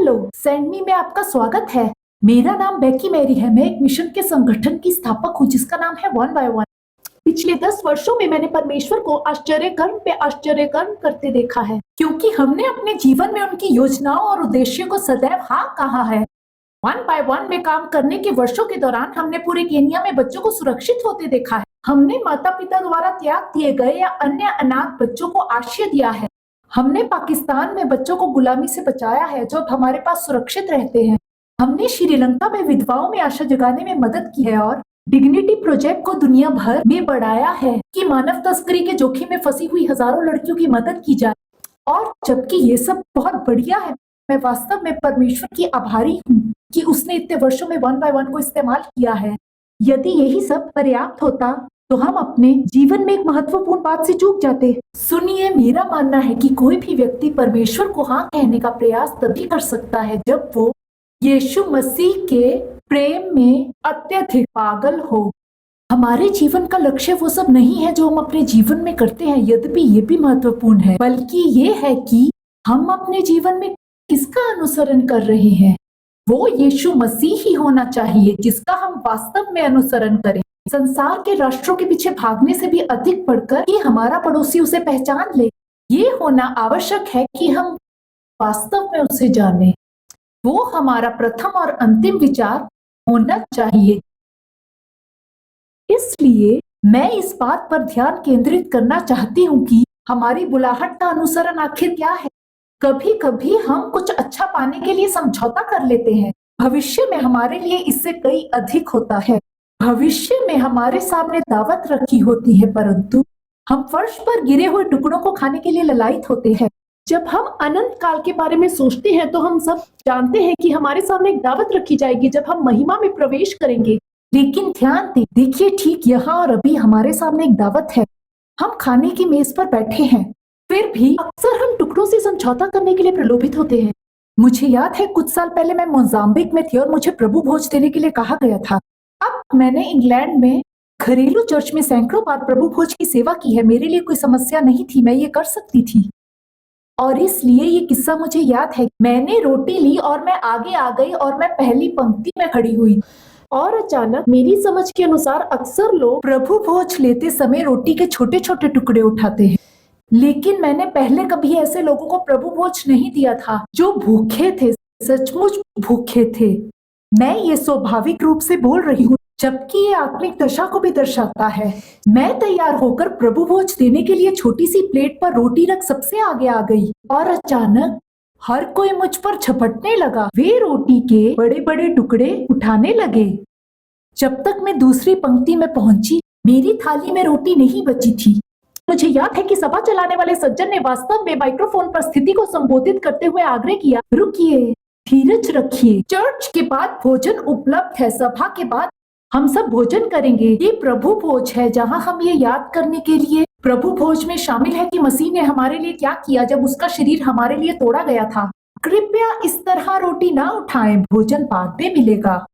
Hello, सेंडमी में आपका स्वागत है। मेरा नाम बेकी मैरी है। मैं एक मिशन के संगठन की स्थापक हूँ जिसका नाम है वन बाय वन। पिछले 10 वर्षों में मैंने परमेश्वर को आश्चर्यकर्म पे आश्चर्यकर्म करते देखा है, क्योंकि हमने अपने जीवन में उनकी योजनाओं और उद्देश्यों को सदैव हाँ कहा है। वन बाय वन में काम करने के वर्षों के दौरान हमने पूरे केन्या में बच्चों को सुरक्षित होते देखा है। हमने माता पिता द्वारा त्याग दिए गए या अन्य अनाथ बच्चों को आश्रय दिया है। हमने पाकिस्तान में बच्चों को गुलामी से बचाया है जो अब हमारे पास सुरक्षित रहते हैं। हमने श्रीलंका में विधवाओं में आशा जगाने में मदद की है और डिग्निटी प्रोजेक्ट को दुनिया भर में बढ़ाया है कि मानव तस्करी के जोखिम में फंसी हुई हजारों लड़कियों की मदद की जाए। और जबकि ये सब बहुत बढ़िया है, मैं वास्तव में परमेश्वर की आभारी हूँ कि उसने इतने वर्षों में वन बाय वन को इस्तेमाल किया है। यदि यही सब पर्याप्त होता तो हम अपने जीवन में एक महत्वपूर्ण बात से चूक जाते। सुनिए, मेरा मानना है कि कोई भी व्यक्ति परमेश्वर को हाँ कहने का प्रयास तभी कर सकता है जब वो यीशु मसीह के प्रेम में अत्यधिक पागल हो। हमारे जीवन का लक्ष्य वो सब नहीं है जो हम अपने जीवन में करते हैं, यद्यपि ये भी महत्वपूर्ण है, बल्कि ये है कि हम अपने जीवन में किसका अनुसरण कर रहे हैं। वो यीशु मसीह ही होना चाहिए जिसका हम वास्तव में अनुसरण करें। संसार के राष्ट्रों के पीछे भागने से भी अधिक बढ़कर कि हमारा पड़ोसी उसे पहचान ले, ये होना आवश्यक है कि हम वास्तव में उसे जाने। वो हमारा प्रथम और अंतिम विचार होना चाहिए। इसलिए मैं इस बात पर ध्यान केंद्रित करना चाहती हूँ कि हमारी बुलाहट का अनुसरण आखिर क्या है। कभी कभी हम कुछ अच्छा पाने के लिए समझौता कर लेते हैं। भविष्य में हमारे लिए इससे कई अधिक होता है। भविष्य में हमारे सामने दावत रखी होती है, परंतु हम फर्श पर गिरे हुए टुकड़ों को खाने के लिए ललायत होते हैं। जब हम अनंत काल के बारे में सोचते हैं तो हम सब जानते हैं कि हमारे सामने एक दावत रखी जाएगी जब हम महिमा में प्रवेश करेंगे। लेकिन ध्यान दें, देखिए, ठीक यहाँ और अभी हमारे सामने एक दावत है। हम खाने की मेज पर बैठे हैं, फिर भी अक्सर हम टुकड़ों से समझौता करने के लिए प्रलोभित होते हैं। मुझे याद है कुछ साल पहले मैं मोजाम्बिक में थी और मुझे प्रभु भोज देने के लिए कहा गया था। अब मैंने इंग्लैंड में घरेलू चर्च में सैकड़ों बार प्रभु भोज की सेवा की है। मेरे लिए कोई समस्या नहीं थी, मैं ये कर सकती थी। और इसलिए ये किस्सा मुझे याद है। मैंने रोटी ली और मैं आगे आ गई और मैं पहली पंक्ति में खड़ी हुई। और अचानक मेरी समझ के अनुसार अक्सर लोग प्रभु भोज लेते समय रोटी के छोटे छोटे टुकड़े उठाते हैं, लेकिन मैंने पहले कभी ऐसे लोगों को प्रभु भोज नहीं दिया था जो भूखे थे, सचमुच भूखे थे। मैं ये स्वाभाविक रूप से बोल रही हूँ, जबकि ये आत्मिक दशा को भी दर्शाता है। मैं तैयार होकर प्रभु भोज देने के लिए छोटी सी प्लेट पर रोटी रख सबसे आगे आ गई और अचानक हर कोई मुझ पर झपटने लगा। वे रोटी के बड़े बड़े टुकड़े उठाने लगे। जब तक मैं दूसरी पंक्ति में पहुंची, मेरी थाली में रोटी नहीं बची थी। मुझे याद है कि सभा चलाने वाले सज्जन ने वास्तव में माइक्रोफोन पर स्थिति को संबोधित करते हुए आग्रह किया, रुकिए, धीरज रखिए, चर्च के बाद भोजन उपलब्ध है, सभा के बाद हम सब भोजन करेंगे। ये प्रभु भोज है जहाँ हम ये याद करने के लिए प्रभु भोज में शामिल है कि मसीह ने हमारे लिए क्या किया जब उसका शरीर हमारे लिए तोड़ा गया था। कृपया इस तरह रोटी ना उठाएं, भोजन बाद में मिलेगा।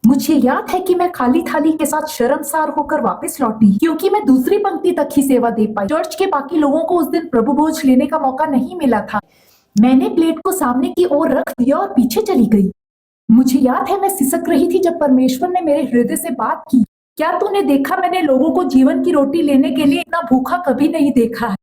मुझे याद है कि मैं खाली थाली के साथ शर्मसार होकर वापस लौटी, क्योंकि मैं दूसरी पंक्ति तक ही सेवा दे पाई। चर्च के बाकी लोगों को उस दिन प्रभु भोज लेने का मौका नहीं मिला था। मैंने प्लेट को सामने की ओर रख दिया और पीछे चली गई। मुझे याद है मैं सिसक रही थी जब परमेश्वर ने मेरे हृदय से बात की, क्या तूने देखा, मैंने लोगों को जीवन की रोटी लेने के लिए इतना भूखा कभी नहीं देखा है।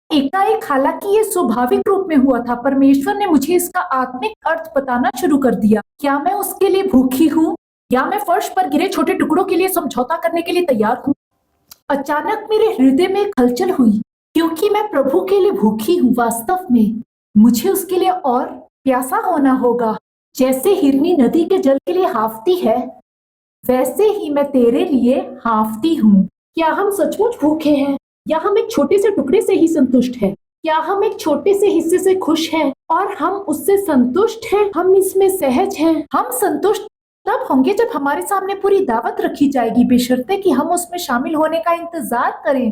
एकाएक, हालांकि ये स्वाभाविक रूप में हुआ था, परमेश्वर ने मुझे इसका आत्मिक अर्थ बताना शुरू कर दिया। क्या मैं उसके लिए भूखी हूँ या मैं फर्श पर गिरे छोटे टुकड़ों के लिए समझौता करने के लिए तैयार हूँ? अचानक मेरे हृदय में हलचल हुई, क्योंकि मैं प्रभु के लिए भूखी हूँ। वास्तव में मुझे उसके लिए और प्यासा होना होगा। जैसे हिरनी नदी के जल के लिए हाफती है, वैसे ही मैं तेरे लिए हाफती हूँ। क्या हम सचमुच भूखे हैं या हम एक छोटे से टुकड़े से ही संतुष्ट हैं? क्या हम एक छोटे से हिस्से से खुश हैं और हम उससे संतुष्ट हैं? हम इसमें सहज हैं। हम संतुष्ट तब होंगे जब हमारे सामने पूरी दावत रखी जाएगी, बशर्ते कि हम उसमें शामिल होने का इंतजार करें।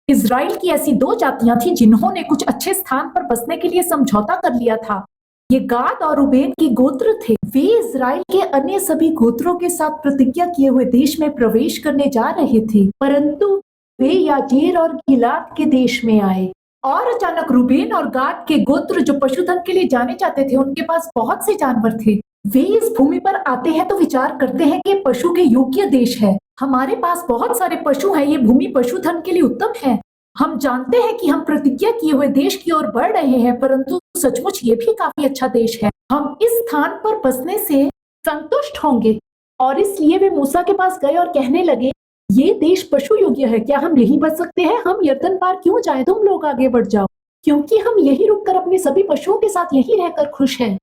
इजराइल की ऐसी 2 जातियां थीं जिन्होंने कुछ अच्छे स्थान पर बसने के लिए समझौता कर लिया था। ये गाद और रूबेन के गोत्र थे। वे इजराइल के अन्य सभी गोत्रों के साथ प्रतिज्ञा किए हुए देश में प्रवेश करने जा रहे थे, परंतु वे याजेर और गिलाद के देश में आए। और अचानक रूबेन और गाद के गोत्र जो पशुधन के लिए जाने जाते थे, उनके पास बहुत से जानवर थे। वे इस भूमि पर आते हैं तो विचार करते हैं कि पशु के योग्य देश है। हमारे पास बहुत सारे पशु हैं, ये भूमि पशुधन के लिए उत्तम है। हम जानते हैं कि हम प्रतिज्ञा किए हुए देश की ओर बढ़ रहे हैं, परंतु सचमुच ये भी काफी अच्छा देश है। हम इस स्थान पर बसने से संतुष्ट होंगे। और इसलिए वे मूसा के पास गए और कहने लगे, ये देश पशु योग्य है, क्या हम यहीं बच सकते हैं? हम यर्दन पार क्यों जाएं? तुम लोग आगे बढ़ जाओ, क्योंकि हम यहीं रुककर अपने सभी पशुओं के साथ यहीं रहकर खुश हैं।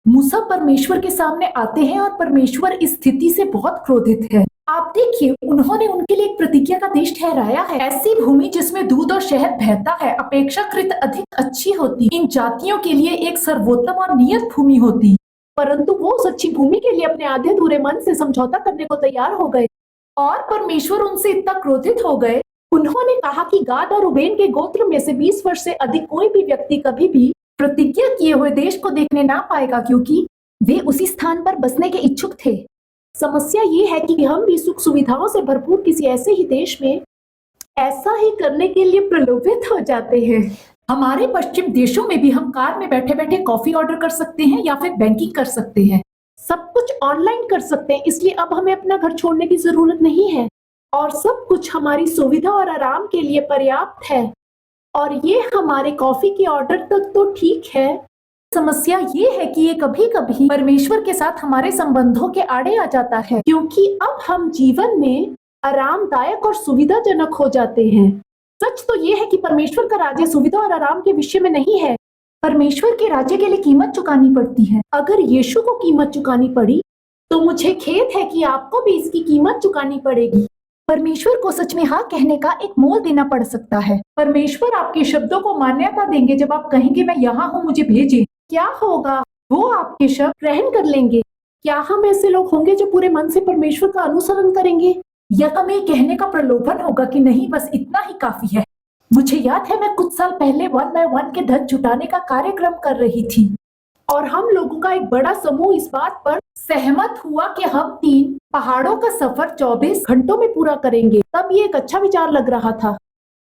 मूसा परमेश्वर के सामने आते हैं और परमेश्वर इस स्थिति से बहुत क्रोधित है। आप देखिए, उन्होंने उनके लिए एक प्रतिज्ञा का देश ठहराया है, ऐसी भूमि जिसमें दूध और शहद बहता है, अपेक्षाकृत अधिक अच्छी होती, इन जातियों के लिए एक सर्वोत्तम और नियत भूमि होती। परंतु वो उस अच्छी भूमि के लिए अपने आधे अधूरे मन से समझौता करने को तैयार हो गए और परमेश्वर उनसे इतना क्रोधित हो गए। उन्होंने कहा कि गाद और रूबेन के गोत्र में से 20 वर्ष से अधिक कोई भी व्यक्ति कभी भी प्रतिज्ञा किए हुए देश को देखने ना पाएगा, क्योंकि वे उसी स्थान पर बसने के इच्छुक थे। समस्या ये है कि हम भी सुख सुविधाओं से भरपूर किसी ऐसे ही देश में ऐसा ही करने के लिए प्रलोभित हो जाते हैं। हमारे पश्चिम देशों में भी हम कार में बैठे बैठे कॉफी ऑर्डर कर सकते हैं या फिर बैंकिंग कर सकते हैं, सब कुछ ऑनलाइन कर सकते हैं। इसलिए अब हमें अपना घर छोड़ने की जरूरत नहीं है और सब कुछ हमारी सुविधा और आराम के लिए पर्याप्त है। और ये हमारे कॉफी के ऑर्डर तक तो ठीक है। समस्या ये है कि ये कभी कभी परमेश्वर के साथ हमारे संबंधों के आड़े आ जाता है, क्योंकि अब हम जीवन में आरामदायक और सुविधाजनक हो जाते हैं। सच तो ये है कि परमेश्वर का राज्य सुविधा और आराम के विषय में नहीं है। परमेश्वर के राज्य के लिए कीमत चुकानी पड़ती है। अगर यीशु को कीमत चुकानी पड़ी तो मुझे खेद है कि आपको भी इसकी कीमत चुकानी पड़ेगी। परमेश्वर को सच में हाँ कहने का एक मोल देना पड़ सकता है। परमेश्वर आपके शब्दों को मान्यता देंगे जब आप कहेंगे मैं यहाँ हूँ, मुझे भेजें। क्या होगा? वो आपके शब्द ग्रहण कर लेंगे। क्या हम ऐसे लोग होंगे जो पूरे मन से परमेश्वर का अनुसरण करेंगे, या हमें कहने का प्रलोभन होगा कि नहीं बस इतना ही काफी है? मुझे याद है मैं कुछ साल पहले 1 by 1 के धन जुटाने का कार्यक्रम कर रही थी और हम लोगों का एक बड़ा समूह इस बात पर सहमत हुआ कि हम 3 पहाड़ों का सफर 24 घंटों में पूरा करेंगे। तब ये एक अच्छा विचार लग रहा था।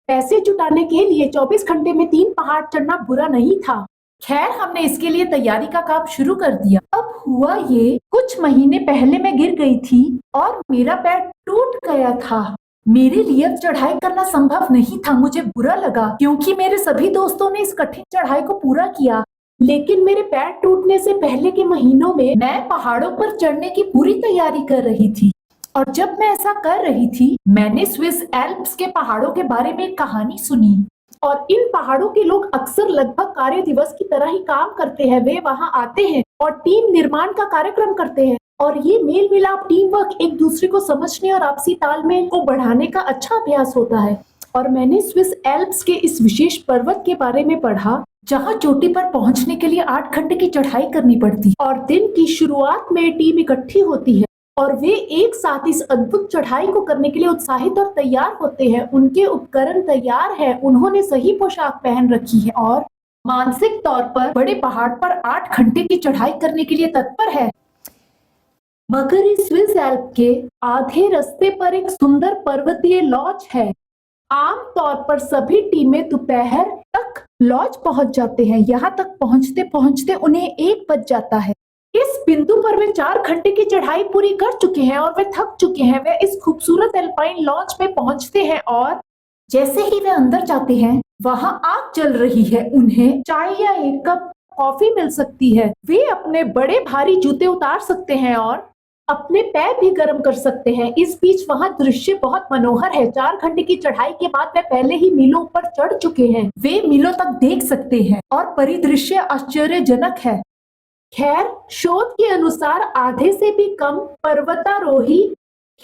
पैसे जुटाने के लिए 24 घंटे में 3 पहाड़ चढ़ना बुरा नहीं था। खैर, हमने इसके लिए तैयारी का काम शुरू कर दिया। अब हुआ ये, कुछ महीने पहले मैं गिर गई थी और मेरा पैर टूट गया था। मेरे लिए अब चढ़ाई करना संभव नहीं था। मुझे बुरा लगा क्योंकि मेरे सभी दोस्तों ने इस कठिन चढ़ाई को पूरा किया, लेकिन मेरे पैर टूटने से पहले के महीनों में मैं पहाड़ों पर चढ़ने की पूरी तैयारी कर रही थी। और जब मैं ऐसा कर रही थी, मैंने स्विस एल्प्स के पहाड़ों के बारे में एक कहानी सुनी। और इन पहाड़ों के लोग अक्सर लगभग कार्य दिवस की तरह ही काम करते हैं। वे वहां आते हैं और टीम निर्माण का कार्यक्रम करते हैं, और ये मेल मिलाप, टीम वर्क, एक दूसरे को समझने और आपसी तालमेल को बढ़ाने का अच्छा अभ्यास होता है। और मैंने स्विस एल्प्स के इस विशेष पर्वत के बारे में पढ़ा जहां चोटी पर पहुंचने के लिए 8 घंटे की चढ़ाई करनी पड़ती और दिन की शुरुआत में टीम इकट्ठी होती है और वे एक साथ इस अद्भुत चढ़ाई को करने के लिए उत्साहित और तैयार होते हैं। उनके उपकरण तैयार है, उन्होंने सही पोशाक पहन रखी है और मानसिक तौर पर बड़े पहाड़ पर 8 घंटे की चढ़ाई करने के लिए तत्पर है। मगर इस स्विस एल्प के आधे रास्ते पर एक सुंदर पर्वतीय लॉज है। आमतौर पर सभी टीमें दोपहर तक लॉज पहुंच जाते हैं। यहाँ तक पहुंचते पहुंचते उन्हें 1 बज जाता है। इस बिंदु पर वे 4 घंटे की चढ़ाई पूरी कर चुके हैं और वे थक चुके हैं। वे इस खूबसूरत एल्पाइन लॉज पे पहुंचते हैं और जैसे ही वे अंदर जाते हैं, वहां आग जल रही है। उन्हें चाय या 1 कप कॉफी मिल सकती है। वे अपने बड़े भारी जूते उतार सकते हैं और अपने पैर भी गर्म कर सकते हैं। इस बीच वहां दृश्य बहुत मनोहर है। 4 घंटे की चढ़ाई के बाद वे पहले ही मीलों पर चढ़ चुके हैं। वे मीलों तक देख सकते हैं और परिदृश्य आश्चर्यजनक है। खैर, शोध के अनुसार आधे से भी कम पर्वतारोही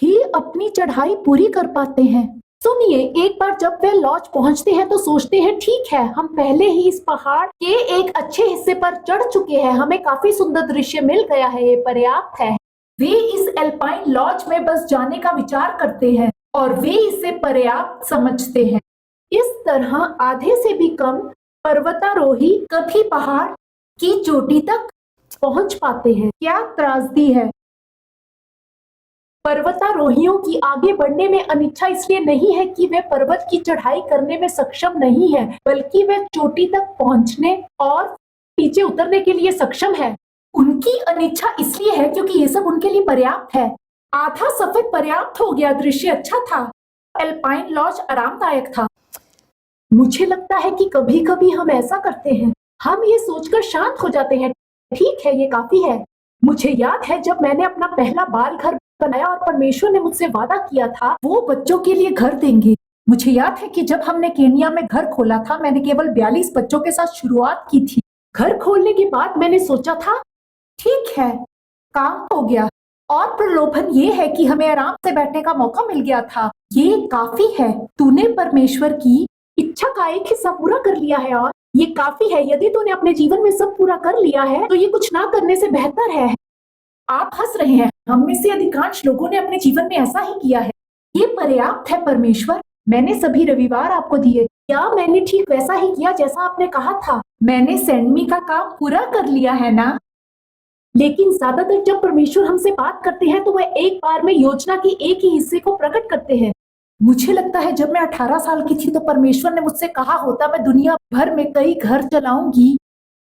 ही अपनी चढ़ाई पूरी कर पाते हैं। सुनिए, एक बार जब वे लॉज पहुंचते हैं तो सोचते हैं ठीक है, हम पहले ही इस पहाड़ के एक अच्छे हिस्से पर चढ़ चुके हैं, हमें काफी सुंदर दृश्य मिल गया है, ये पर्याप्त है। वे इस एल्पाइन लॉज में बस जाने का विचार करते हैं और वे इसे पर्याप्त समझते हैं। इस तरह आधे से भी कम पर्वतारोही कभी पहाड़ की चोटी तक पहुंच पाते हैं। क्या त्रासदी है। पर्वतारोहियों की आगे बढ़ने में अनिच्छा इसलिए नहीं है कि वे पर्वत की चढ़ाई करने में सक्षम नहीं है, बल्कि वे चोटी तक पहुंचने और नीचे उतरने के लिए सक्षम है। उनकी अनिच्छा इसलिए है क्योंकि ये सब उनके लिए पर्याप्त है। आधा सफर पर्याप्त हो गया, दृश्य अच्छा था, एल्पाइन लॉज आरामदायक था। मुझे लगता है कि कभी कभी हम ऐसा करते हैं, हम ये सोचकर शांत हो जाते हैं, ठीक है ये काफी है। मुझे याद है जब मैंने अपना पहला बाल घर बनाया और परमेश्वर ने मुझसे वादा किया था वो बच्चों के लिए घर देंगे। मुझे याद है कि जब हमने केनिया में घर खोला था, मैंने केवल 42 बच्चों के साथ शुरुआत की थी। घर खोलने के बाद मैंने सोचा था ठीक है, काम हो गया, और प्रलोभन ये है कि हमें आराम से बैठने का मौका मिल गया था। ये काफी है, तूने परमेश्वर की इच्छा का एक हिस्सा पूरा कर लिया है और ये काफी है। यदि तूने अपने जीवन में सब पूरा कर लिया है तो ये कुछ ना करने से बेहतर है। आप हंस रहे हैं, हम में से अधिकांश लोगों ने अपने जीवन में ऐसा ही किया है। ये पर्याप्त है परमेश्वर, मैंने सभी रविवार आपको दिए, क्या मैंने ठीक वैसा ही किया जैसा आपने कहा था? मैंने सेंड मी का काम पूरा कर लिया है ना? लेकिन ज्यादातर जब परमेश्वर हमसे बात करते हैं तो वह एक बार में योजना के एक ही हिस्से को प्रकट करते हैं। मुझे लगता है जब मैं 18 साल की थी तो परमेश्वर ने मुझसे कहा होता मैं दुनिया भर में कई घर चलाऊंगी।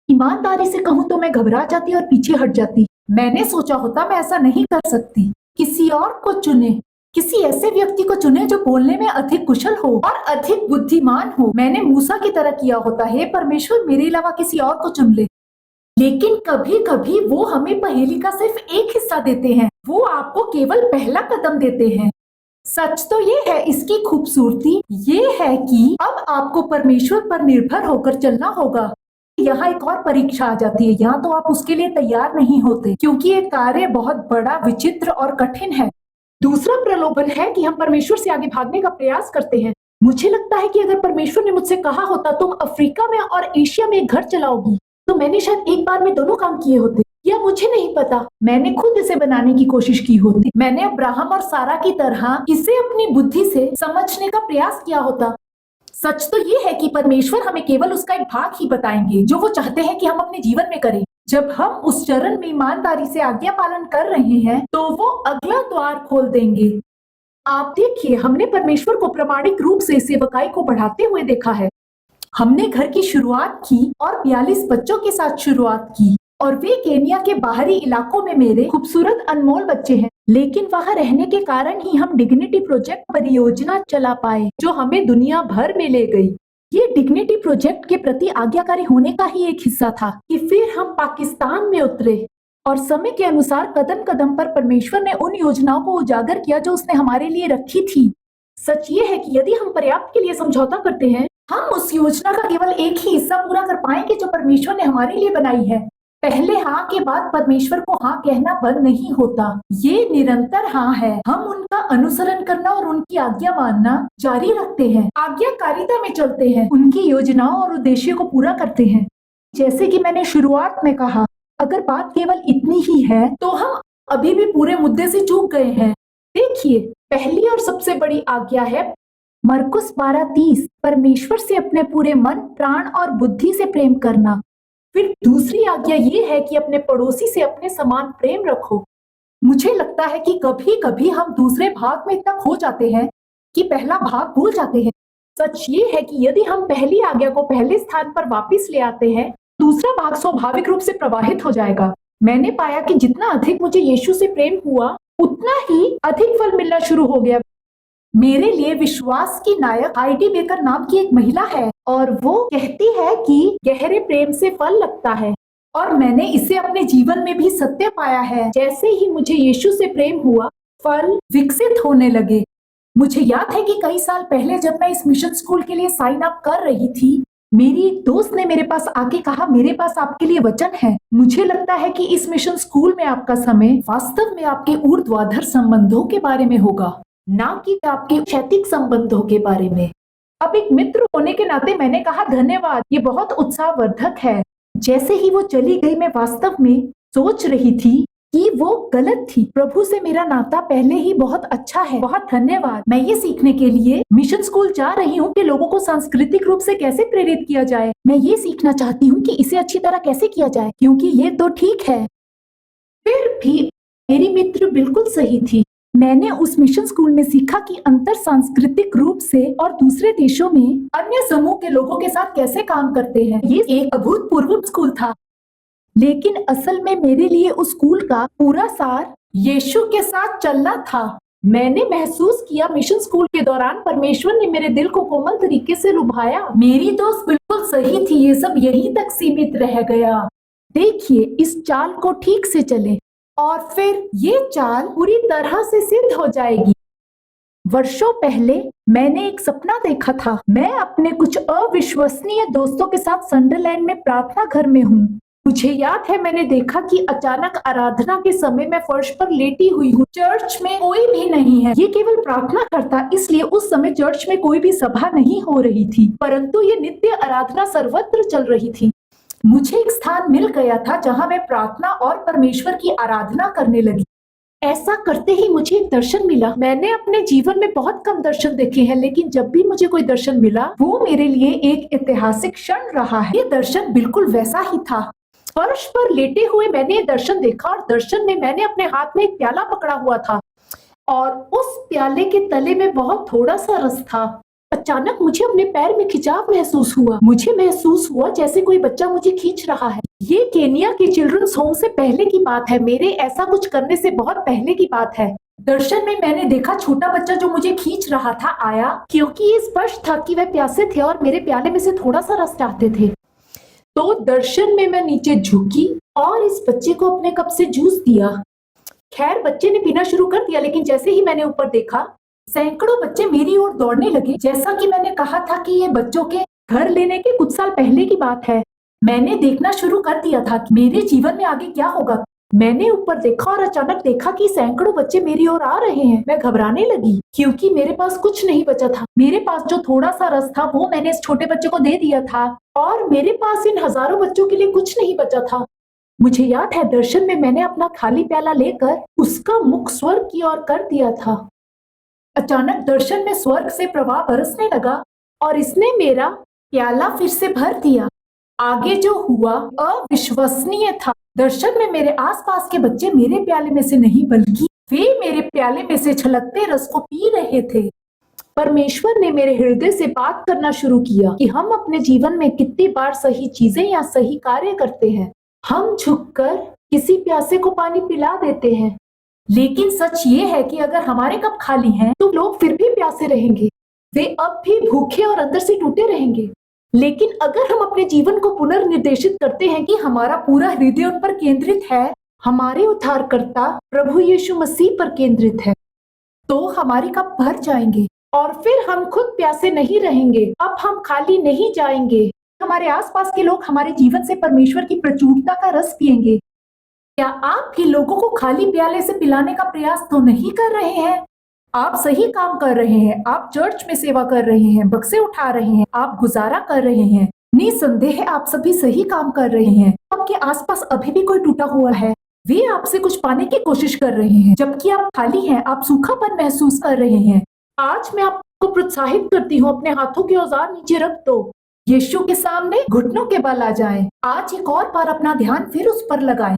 ईमानदारी से कहूं तो मैं घबरा जाती और पीछे हट जाती। मैंने सोचा होता मैं ऐसा नहीं कर सकती, किसी और को चुने, किसी ऐसे व्यक्ति को चुने जो बोलने में अधिक कुशल हो और अधिक बुद्धिमान हो। मैंने मूसा की तरह किया होता, हे परमेश्वर मेरे अलावा किसी और को चुन ले। लेकिन कभी कभी वो हमें पहेली का सिर्फ एक हिस्सा देते हैं, वो आपको केवल पहला कदम देते हैं। सच तो ये है, इसकी खूबसूरती ये है कि अब आपको परमेश्वर पर निर्भर होकर चलना होगा। यहाँ एक और परीक्षा आ जाती है, यहाँ तो आप उसके लिए तैयार नहीं होते क्योंकि ये कार्य बहुत बड़ा, विचित्र और कठिन है। दूसरा प्रलोभन है कि हम परमेश्वर से आगे भागने का प्रयास करते हैं। मुझे लगता है कि अगर परमेश्वर ने मुझसे कहा होता तुम अफ्रीका में और एशिया में एक घर चलाओगी, तो मैंने शायद एक बार में दोनों काम किए होते, या मुझे नहीं पता, मैंने खुद इसे बनाने की कोशिश की होती। मैंने अब्राहम और सारा की तरह इसे अपनी बुद्धि से समझने का प्रयास किया होता। सच तो ये है कि परमेश्वर हमें केवल उसका एक भाग ही बताएंगे जो वो चाहते हैं कि हम अपने जीवन में करें। जब हम उस चरण में ईमानदारी से आज्ञा पालन कर रहे हैं तो वो अगला द्वार खोल देंगे। आप देखिए, हमने परमेश्वर को प्रामाणिक रूप से सेवकाई को बढ़ाते हुए देखा है। हमने घर की शुरुआत की और 42 बच्चों के साथ शुरुआत की, और वे केनिया के बाहरी इलाकों में मेरे खूबसूरत अनमोल बच्चे हैं। लेकिन वहां रहने के कारण ही हम डिग्निटी प्रोजेक्ट परियोजना चला पाए जो हमें दुनिया भर में ले गई। ये डिग्निटी प्रोजेक्ट के प्रति आज्ञाकारी होने का ही एक हिस्सा था कि फिर हम पाकिस्तान में उतरे और समय के अनुसार कदम कदम पर परमेश्वर ने उन योजनाओं को उजागर किया जो उसने हमारे लिए रखी थी। सच ये है कि यदि हम पर्याप्त के लिए समझौता करते हैं, हम उस योजना का केवल एक ही हिस्सा पूरा कर पाएंगे जो परमेश्वर ने हमारे लिए बनाई है। पहले हाँ के बाद परमेश्वर को हाँ कहना बंद नहीं होता, ये निरंतर हाँ है। हम उनका अनुसरण करना और उनकी आज्ञा मानना जारी रखते हैं, आज्ञाकारिता में चलते हैं, उनकी योजनाओं और उद्देश्य को पूरा करते हैं। जैसे कि मैंने शुरुआत में कहा, अगर बात केवल इतनी ही है तो हम अभी भी पूरे मुद्दे से चूक गए हैं। देखिए, पहली और सबसे बड़ी आज्ञा है मरकुस 12:30, परमेश्वर से अपने पूरे मन, प्राण और बुद्धि से प्रेम करना। फिर दूसरी आज्ञा ये है कि अपने पड़ोसी से अपने समान प्रेम रखो। मुझे लगता है कि कभी कभी हम दूसरे भाग में इतना खो जाते हैं कि पहला भाग भूल जाते हैं। सच ये है कि यदि हम पहली आज्ञा को पहले स्थान पर वापस ले आते हैं, दूसरा भाग स्वाभाविक रूप से प्रवाहित हो जाएगा। मैंने पाया कि जितना अधिक मुझे यीशु से प्रेम हुआ, उतना ही अधिक फल मिलना शुरू हो गया। मेरे लिए विश्वास की नायक हाइडी बेकर नाम की एक महिला है और वो कहती है कि गहरे प्रेम से फल लगता है, और मैंने इसे अपने जीवन में भी सत्य पाया है। जैसे ही मुझे यीशु से प्रेम हुआ, फल विकसित होने लगे। मुझे याद है कि कई साल पहले जब मैं इस मिशन स्कूल के लिए साइन अप कर रही थी, मेरी एक दोस्त ने मेरे पास आके कहा, मेरे पास आपके लिए वचन है। मुझे लगता है कि इस मिशन स्कूल में आपका समय वास्तव में आपके ऊर्ध्वाधर संबंधों के बारे में होगा, ना कि आपके क्षैतिक संबंधों के बारे में। अब एक मित्र होने के नाते मैंने कहा, धन्यवाद, ये बहुत उत्साहवर्धक है। जैसे ही वो चली गई, मैं वास्तव में सोच रही थी कि वो गलत थी। प्रभु से मेरा नाता पहले ही बहुत अच्छा है। बहुत धन्यवाद। मैं ये सीखने के लिए मिशन स्कूल जा रही हूँ कि लोगों को सांस्कृतिक रूप से कैसे प्रेरित किया जाए। मैं ये सीखना चाहती हूँ कि इसे अच्छी तरह कैसे किया जाए, क्योंकि ये तो ठीक है। फिर भी मेरी मित्र बिल्कुल सही थी। मैंने उस मिशन स्कूल में सीखा कि अंतर सांस्कृतिक रूप से और दूसरे देशों में अन्य समूह के लोगों के साथ कैसे काम करते हैं। ये एक अभूतपूर्व स्कूल था, लेकिन असल में मेरे लिए उस स्कूल का पूरा सार यीशु के साथ चलना था। मैंने महसूस किया मिशन स्कूल के दौरान परमेश्वर ने मेरे दिल को कोमल तरीके से लुभाया। मेरी दोस्त बिल्कुल सही थी, ये सब यहीं तक सीमित रह गया। देखिए, इस चाल को ठीक से चले और फिर ये चाल पूरी तरह से सिद्ध हो जाएगी। वर्षों पहले मैंने एक सपना देखा था। मैं अपने कुछ अविश्वसनीय दोस्तों के साथ संडरलैंड में प्रार्थना घर में हूँ। मुझे याद है मैंने देखा कि अचानक आराधना के समय मैं फर्श पर लेटी हुई हूँ। चर्च में कोई भी नहीं है, ये केवल प्रार्थना करता, इसलिए उस समय चर्च में कोई भी सभा नहीं हो रही थी, परंतु ये नित्य आराधना सर्वत्र चल रही थी। मुझे एक स्थान मिल गया था जहां मैं प्रार्थना और परमेश्वर की आराधना करने लगी। ऐसा करते ही मुझे एक दर्शन मिला। मैंने अपने जीवन में बहुत कम दर्शन देखे हैं, लेकिन जब भी मुझे कोई दर्शन मिला वो मेरे लिए एक ऐतिहासिक क्षण रहा है। ये दर्शन बिल्कुल वैसा ही था। फर्श पर लेटे हुए मैंने ये दर्शन देखा और दर्शन में मैंने अपने हाथ में एक प्याला पकड़ा हुआ था और उस प्याले के तले में बहुत थोड़ा सा रस था। अचानक मुझे अपने पैर में खिंचाव महसूस हुआ। मुझे महसूस हुआ जैसे कोई बच्चा मुझे खींच रहा है। ये केनिया के चिल्ड्रंस होम से पहले की बात है, मेरे ऐसा कुछ करने से बहुत पहले की बात है। दर्शन में मैंने देखा छोटा बच्चा जो मुझे खींच रहा था आया, क्योंकि ये स्पष्ट था कि वह प्यासे थे और मेरे प्याले में से थोड़ा सा रस चाहते थे। तो दर्शन में मैं नीचे झुकी और इस बच्चे को अपने कप से जूस दिया। खैर, बच्चे ने पीना शुरू कर दिया, लेकिन जैसे ही मैंने ऊपर देखा सैकड़ों बच्चे मेरी ओर दौड़ने लगे। जैसा कि मैंने कहा था कि ये बच्चों के घर लेने के कुछ साल पहले की बात है। मैंने देखना शुरू कर दिया था कि मेरे जीवन में आगे क्या होगा। मैंने ऊपर देखा और अचानक देखा कि सैकड़ों बच्चे मेरी ओर आ रहे हैं। मैं घबराने लगी क्योंकि मेरे पास कुछ नहीं बचा था। मेरे पास जो थोड़ा सा रस था वो मैंने इस छोटे बच्चे को दे दिया था और मेरे पास इन हजारों बच्चों के लिए कुछ नहीं बचा था। मुझे याद है दर्शन में मैंने अपना खाली प्याला लेकर उसका मुख स्वर्ग की ओर कर दिया था। अचानक दर्शन में स्वर्ग से प्रवाह बरसने लगा और इसने मेरा प्याला फिर से भर दिया। आगे जो हुआ अविश्वसनीय था। दर्शन में मेरे आसपास के बच्चे मेरे प्याले में से नहीं बल्कि वे मेरे प्याले में से छलकते रस को पी रहे थे। परमेश्वर ने मेरे हृदय से बात करना शुरू किया कि हम अपने जीवन में कितनी बार सही चीजें या सही कार्य करते हैं। हम झुककर किसी प्यासे को पानी पिला देते हैं, लेकिन सच ये है कि अगर हमारे कप खाली हैं, तो लोग फिर भी प्यासे रहेंगे। वे अब भी भूखे और अंदर से टूटे रहेंगे। लेकिन अगर हम अपने जीवन को पुनर्निर्देशित करते हैं कि हमारा पूरा हृदय उन पर केंद्रित है, हमारे उद्धारकर्ता प्रभु यीशु मसीह पर केंद्रित है, तो हमारे कप भर जाएंगे और फिर हम खुद प्यासे नहीं रहेंगे। अब हम खाली नहीं जाएंगे। हमारे आसपास के लोग हमारे जीवन से परमेश्वर की प्रचुरता का रस पिएंगे। क्या आप भी लोगों को खाली प्याले से पिलाने का प्रयास तो नहीं कर रहे हैं? आप सही काम कर रहे हैं। आप चर्च में सेवा कर रहे हैं, बक्से उठा रहे हैं, आप गुजारा कर रहे हैं। निसंदेह आप सभी सही काम कर रहे हैं। आपके आसपास अभी भी कोई टूटा हुआ है। वे आपसे कुछ पाने की कोशिश कर रहे हैं, जबकि आप खाली हैं। आप सूखापन महसूस कर रहे हैं। आज मैं आपको प्रोत्साहित करती हूँ, अपने हाथों के औजार नीचे रख दो। यीशु के सामने घुटनों के बल आ जाएं। आज एक और बार अपना ध्यान फिर उस पर लगाएं।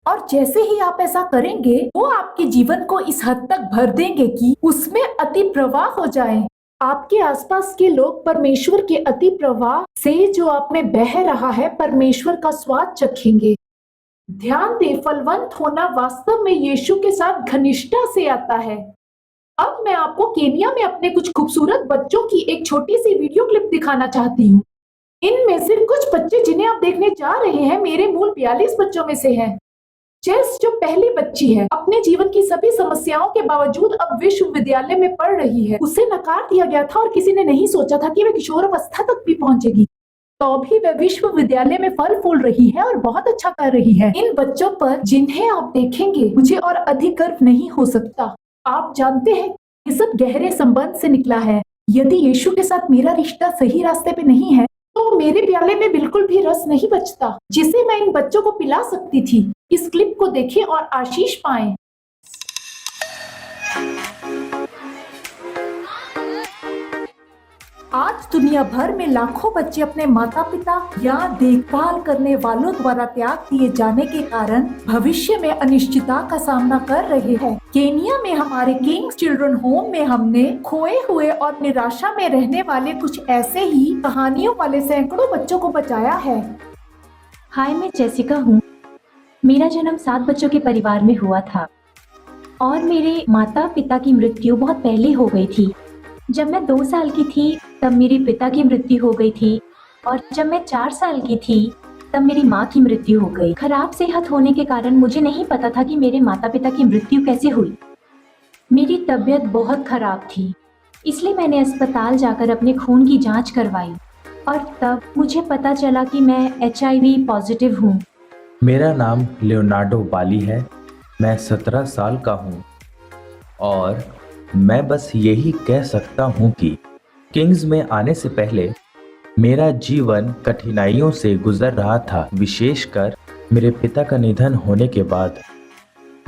और जैसे ही आप ऐसा करेंगे, वो आपके जीवन को इस हद तक भर देंगे कि उसमें अति प्रवाह हो जाए। आपके आसपास के लोग परमेश्वर के अति प्रवाह से जो आप में बह रहा है, परमेश्वर का स्वाद चखेंगे। ध्यान दें, फलवंत होना वास्तव में यीशु के साथ घनिष्ठता से आता है। अब मैं आपको केनिया में अपने कुछ खूबसूरत बच्चों की एक छोटी सी वीडियो क्लिप दिखाना चाहती हूँ। इनमें से कुछ बच्चे जिन्हें आप देखने जा रहे हैं, मेरे मूल 42 बच्चों में से हैं। जेस जो पहली बच्ची है, अपने जीवन की सभी समस्याओं के बावजूद अब विश्वविद्यालय में पढ़ रही है। उसे नकार दिया गया था और किसी ने नहीं सोचा था कि वह किशोरावस्था तक भी पहुंचेगी। तो भी वह विश्वविद्यालय में फल फूल रही है और बहुत अच्छा कर रही है। इन बच्चों पर जिन्हें आप देखेंगे, मुझे और अधिक गर्व नहीं हो सकता। आप जानते हैं, ये सब गहरे संबंध से निकला है। यदि यीशु के साथ मेरा रिश्ता सही रास्ते पे नहीं है, तो मेरे प्याले में बिल्कुल भी रस नहीं बचता जिसे मैं इन बच्चों को पिला सकती थी। इस क्लिप को देखें और आशीष पाएं। आज दुनिया भर में लाखों बच्चे अपने माता पिता या देखभाल करने वालों द्वारा त्याग दिए जाने के कारण भविष्य में अनिश्चितता का सामना कर रहे हैं। केनिया में हमारे किंग्स चिल्ड्रन होम में हमने खोए हुए और निराशा में रहने वाले कुछ ऐसे ही कहानियों वाले सैकड़ों बच्चों को बचाया है। हाय, मैं जेसिका हूँ। मेरा जन्म 7 बच्चों के परिवार में हुआ था और मेरे माता पिता की मृत्यु बहुत पहले हो गई थी। जब मैं 2 साल की थी तब मेरे पिता की मृत्यु हो गई थी और जब मैं 4 साल की थी तब मेरी माँ की मृत्यु हो गई। खराब सेहत होने के कारण मुझे नहीं पता था कि मेरे माता पिता की मृत्यु कैसे हुई। मेरी तबीयत बहुत खराब थी, इसलिए मैंने अस्पताल जाकर अपने खून की जांच करवाई और तब मुझे पता चला कि मैं HIV पॉजिटिव हूँ। मेरा नाम लियोनार्डो बाली है। मैं 17 साल का हूँ और मैं बस यही कह सकता हूँ कि किंग्स में आने से पहले मेरा जीवन कठिनाइयों से गुजर रहा था। विशेषकर मेरे पिता का निधन होने के बाद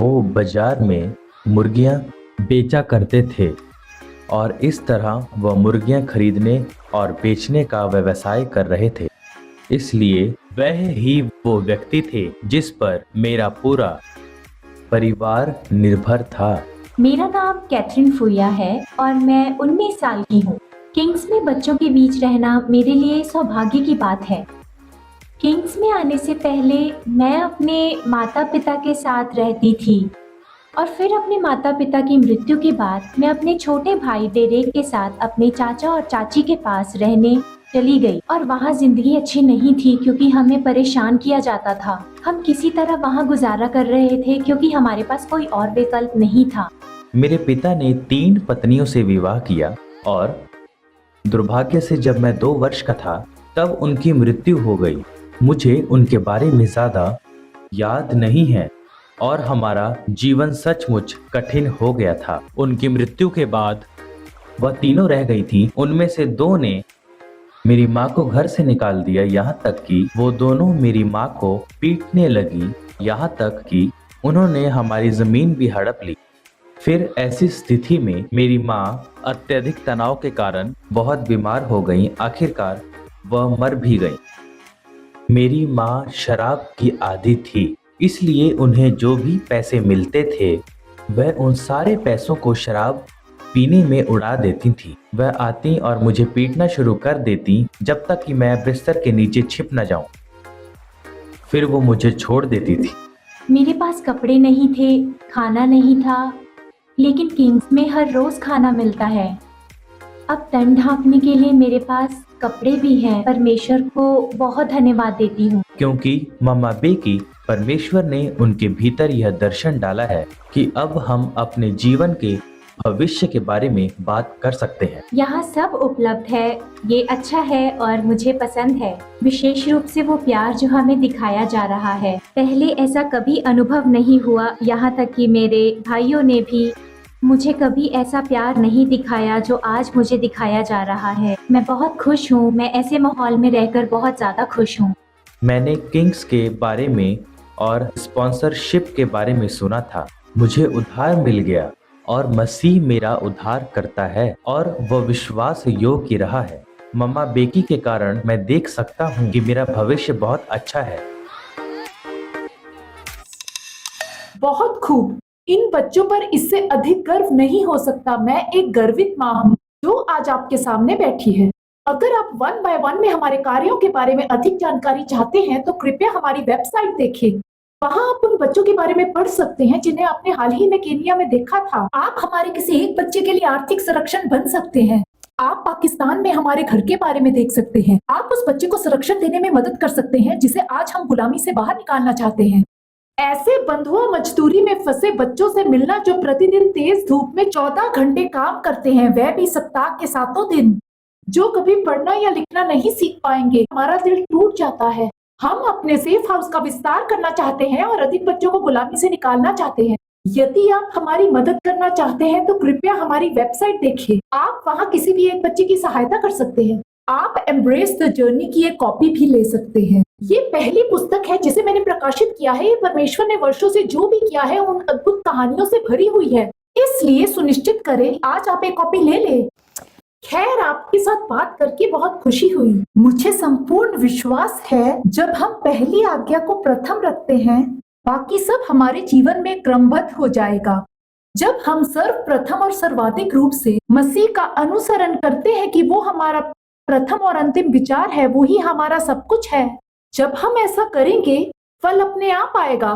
वो बाजार में मुर्गियाँ बेचा करते थे और इस तरह वह मुर्गियाँ खरीदने और बेचने का व्यवसाय कर रहे थे। इसलिए वह ही वो व्यक्ति थे जिस पर मेरा पूरा परिवार निर्भर था। मेरा नाम कैथरीन फुया है और मैं 19 साल की हूँ। किंग्स में बच्चों के बीच रहना मेरे लिए सौभाग्य की बात है। किंग्स में आने से पहले मैं अपने माता पिता के साथ रहती थी और फिर अपने माता पिता की मृत्यु के बाद मैं अपने छोटे भाई डेरेक के साथ अपने चाचा और चाची के पास रहने चली गई और वहाँ जिंदगी अच्छी नहीं थी क्योंकि हमें परेशान किया जाता था। हम किसी तरह वहाँ गुजारा कर रहे थे क्योंकि हमारे पास कोई और विकल्प नहीं था। मेरे पिता ने 3 पत्नियों से विवाह किया और दुर्भाग्य से जब मैं 2 वर्ष का था तब उनकी मृत्यु हो गई। मुझे उनके बारे में ज्यादा याद नहीं है और हमारा जीवन सचमुच कठिन हो गया था। उनकी मृत्यु के बाद वह तीनों रह गई थी। उनमें से 2 ने मेरी माँ को घर से निकाल दिया, यहाँ तक कि वो दोनों मेरी माँ को पीटने लगी, यहाँ तक कि उन्होंने हमारी जमीन भी हड़प ली। फिर ऐसी स्थिति में मेरी माँ अत्यधिक तनाव के कारण बहुत बीमार हो गई। आखिरकार वह मर भी गई। मेरी माँ शराब की आदी थी, इसलिए उन्हें जो भी पैसे मिलते थे वह उन सारे पैसों को शराब पीने में उड़ा देती थी। वह आती और मुझे पीटना शुरू कर देती जब तक कि मैं बिस्तर के नीचे छिप न जाऊं। फिर वो मुझे छोड़ देती थी। मेरे पास कपड़े नहीं थे, खाना नहीं था, लेकिन किंग्स में हर रोज खाना मिलता है। अब तन ढांकने के लिए मेरे पास कपड़े भी हैं। परमेश्वर को बहुत धन्यवाद देती हूँ क्योंकि मम्मा बेकी परमेश्वर ने उनके भीतर यह दर्शन डाला है कि अब हम अपने जीवन के भविष्य के बारे में बात कर सकते हैं। यहाँ सब उपलब्ध है, ये अच्छा है और मुझे पसंद है। विशेष रूप से वो प्यार जो हमें दिखाया जा रहा है। पहले ऐसा कभी अनुभव नहीं हुआ, यहाँ तक कि मेरे भाइयों ने भी मुझे कभी ऐसा प्यार नहीं दिखाया जो आज मुझे दिखाया जा रहा है। मैं बहुत खुश हूँ। मैं ऐसे माहौल में रहकर बहुत ज्यादा खुश हूँ। मैंने किंग्स के बारे में और स्पॉन्सरशिप के बारे में सुना था। मुझे उद्धार मिल गया और मसीह मेरा उद्धार करता है और वह विश्वास योग्य रहा है। मम्मा बेकी के कारण मैं देख सकता हूँ कि मेरा भविष्य बहुत अच्छा है। बहुत खूब। इन बच्चों पर इससे अधिक गर्व नहीं हो सकता। मैं एक गर्वित माँ हूँ जो आज आपके सामने बैठी है। अगर आप 1 by 1 में हमारे कार्यों के बारे में अधिक जानकारी चाहते हैं तो कृपया हमारी वेबसाइट देखें। वहाँ आप उन बच्चों के बारे में पढ़ सकते हैं जिन्हें आपने हाल ही में केनिया में देखा था। आप हमारे किसी एक बच्चे के लिए आर्थिक संरक्षण बन सकते हैं। आप पाकिस्तान में हमारे घर के बारे में देख सकते हैं। आप उस बच्चे को संरक्षण देने में मदद कर सकते हैं जिसे आज हम गुलामी से बाहर निकालना चाहते हैं। ऐसे बंधुआ मजदूरी में फंसे बच्चों से मिलना जो प्रतिदिन तेज धूप में 14 घंटे काम करते हैं, वह भी सप्ताह के 7 दिन, जो कभी पढ़ना या लिखना नहीं सीख पाएंगे। हमारा दिल टूट जाता है। हम अपने सेफ हाउस का विस्तार करना चाहते हैं और अधिक बच्चों को गुलामी से निकालना चाहते हैं। यदि आप हमारी मदद करना चाहते हैं तो कृपया हमारी वेबसाइट देखें। आप वहां किसी भी एक बच्चे की सहायता कर सकते हैं। आप एम्ब्रेस द जर्नी की एक कॉपी भी ले सकते हैं। ये पहली पुस्तक है जिसे मैंने प्रकाशित किया है। ये परमेश्वर ने वर्षों से जो भी किया है उन अद्भुत कहानियों से भरी हुई है, इसलिए सुनिश्चित करें आज आप एक कॉपी ले लें। खैर, आपके साथ बात करके बहुत खुशी हुई। मुझे संपूर्ण विश्वास है जब हम पहली आज्ञा को प्रथम रखते हैं, बाकी सब हमारे जीवन में क्रमबद्ध हो जाएगा। जब हम सर्वप्रथम और सर्वाधिक रूप से मसीह का अनुसरण करते हैं कि वो हमारा प्रथम और अंतिम विचार है, वो ही हमारा सब कुछ है। जब हम ऐसा करेंगे, फल अपने आप आएगा।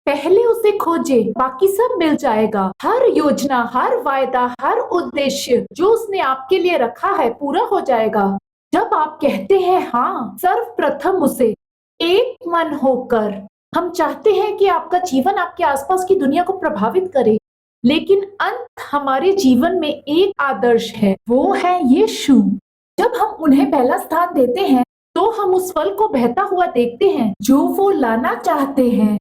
पहले उसे खोजे, बाकी सब मिल जाएगा। हर योजना, हर वायदा, हर उद्देश्य जो उसने आपके लिए रखा है पूरा हो जाएगा। जब आप कहते हैं हाँ सर्वप्रथम उसे एक मन होकर, हम चाहते हैं कि आपका जीवन आपके आसपास की दुनिया को प्रभावित करे, लेकिन अंत हमारे जीवन में एक आदर्श है, वो है यीशु। जब हम उन्हें पहला स्थान देते हैं तो हम उस फल को बहता हुआ देखते हैं जो वो लाना चाहते हैं।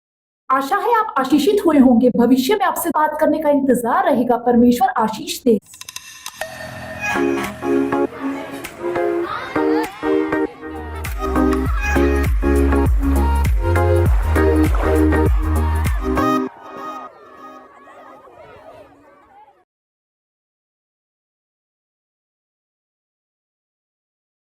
आशा है आप आशीषित हुए होंगे। भविष्य में आपसे बात करने का इंतजार रहेगा। परमेश्वर आशीष दे।